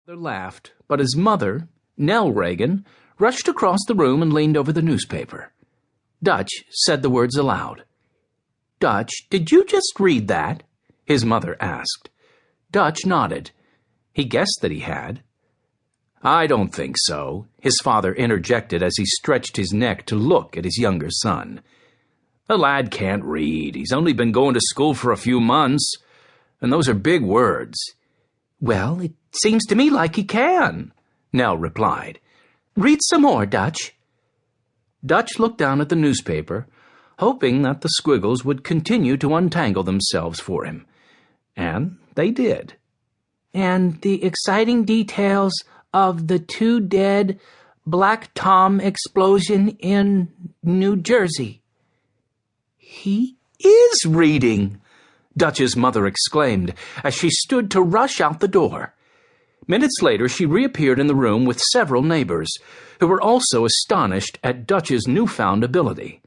They laughed, but his mother, Nell Reagan, rushed across the room and leaned over the newspaper. Dutch said the words aloud. "Dutch, did you just read that?" his mother asked. Dutch nodded. He guessed that he had. "I don't think so," his father interjected as he stretched his neck to look at his younger son. "The lad can't read. He's only been going to school for a few months, and those are big words." "Well, it seems to me like he can," Nell replied. "Read some more, Dutch." Dutch looked down at the newspaper, hoping that the squiggles would continue to untangle themselves for him. And they did. "And the exciting details of the 2 dead Black Tom explosion in New Jersey." "He is reading!" Dutch's mother exclaimed as she stood to rush out the door. Minutes later, she reappeared in the room with several neighbors, who were also astonished at Dutch's newfound ability.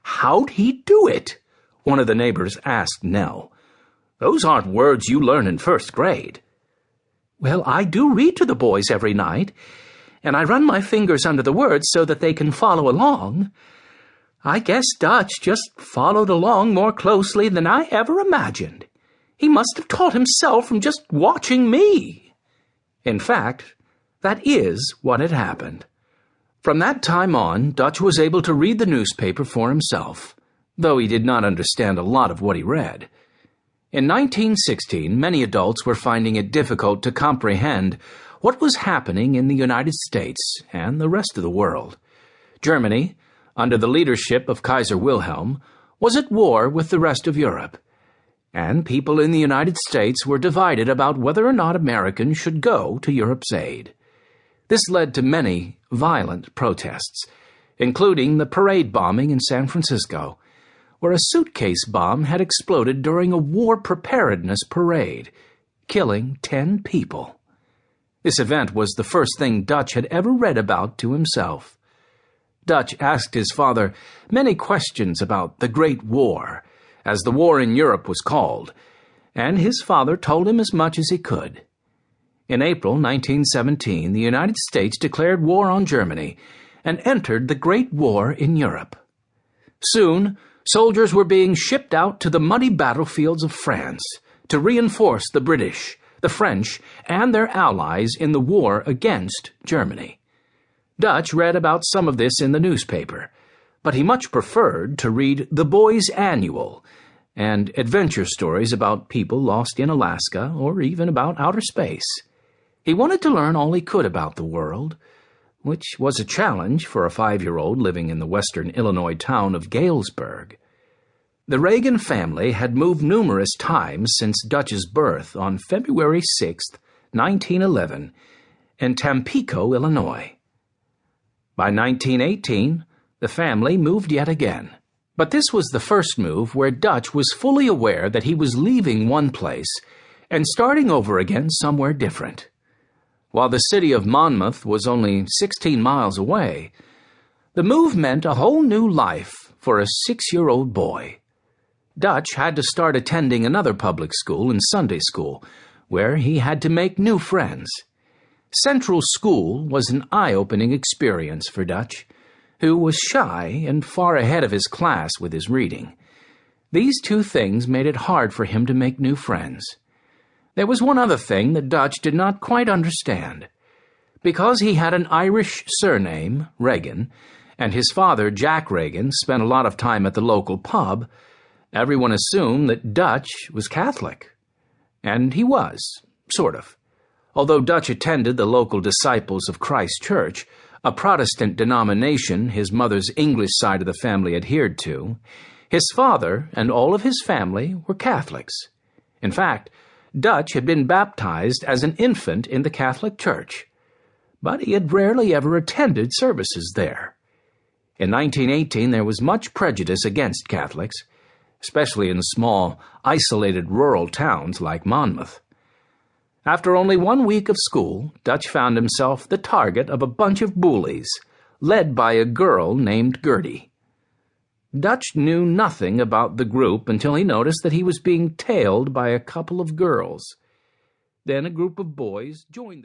"How'd he do it?" one of the neighbors asked Nell. "Those aren't words you learn in 1st grade." "Well, I do read to the boys every night, and I run my fingers under the words so that they can follow along. I guess Dutch just followed along more closely than I ever imagined. He must have taught himself from just watching me." In fact, that is what had happened. From that time on, Dutch was able to read the newspaper for himself, though he did not understand a lot of what he read. In 1916, many adults were finding it difficult to comprehend what was happening in the United States and the rest of the world. Germany, under the leadership of Kaiser Wilhelm, was at war with the rest of Europe, and people in the United States were divided about whether or not Americans should go to Europe's aid. This led to many violent protests, including the parade bombing in San Francisco, where a suitcase bomb had exploded during a war preparedness parade, killing 10 people. This event was the first thing Dutch had ever read about to himself. Dutch asked his father many questions about the Great War, as the war in Europe was called, and his father told him as much as he could. In April 1917, the United States declared war on Germany and entered the Great War in Europe. Soon, soldiers were being shipped out to the muddy battlefields of France to reinforce the British, the French, and their allies in the war against Germany. Dutch read about some of this in the newspaper, but he much preferred to read The Boy's Annual and adventure stories about people lost in Alaska or even about outer space. He wanted to learn all he could about the world, which was a challenge for a 5-year-old living in the western Illinois town of Galesburg. The Reagan family had moved numerous times since Dutch's birth on February 6, 1911, in Tampico, Illinois. By 1918, the family moved yet again. But this was the first move where Dutch was fully aware that he was leaving one place and starting over again somewhere different. While the city of Monmouth was only 16 miles away, the move meant a whole new life for a 6-year-old boy. Dutch had to start attending another public school and Sunday school, where he had to make new friends. Central school was an eye-opening experience for Dutch, who was shy and far ahead of his class with his reading. These 2 things made it hard for him to make new friends. There was one other thing that Dutch did not quite understand. Because he had an Irish surname, Reagan, and his father, Jack Reagan, spent a lot of time at the local pub, everyone assumed that Dutch was Catholic. And he was, sort of. Although Dutch attended the local Disciples of Christ Church, a Protestant denomination his mother's English side of the family adhered to, his father and all of his family were Catholics. In fact, Dutch had been baptized as an infant in the Catholic Church, but he had rarely ever attended services there. In 1918, there was much prejudice against Catholics, especially in small, isolated rural towns like Monmouth. After only 1 week of school, Dutch found himself the target of a bunch of bullies, led by a girl named Gertie. Dutch knew nothing about the group until he noticed that he was being tailed by a couple of girls. Then a group of boys joined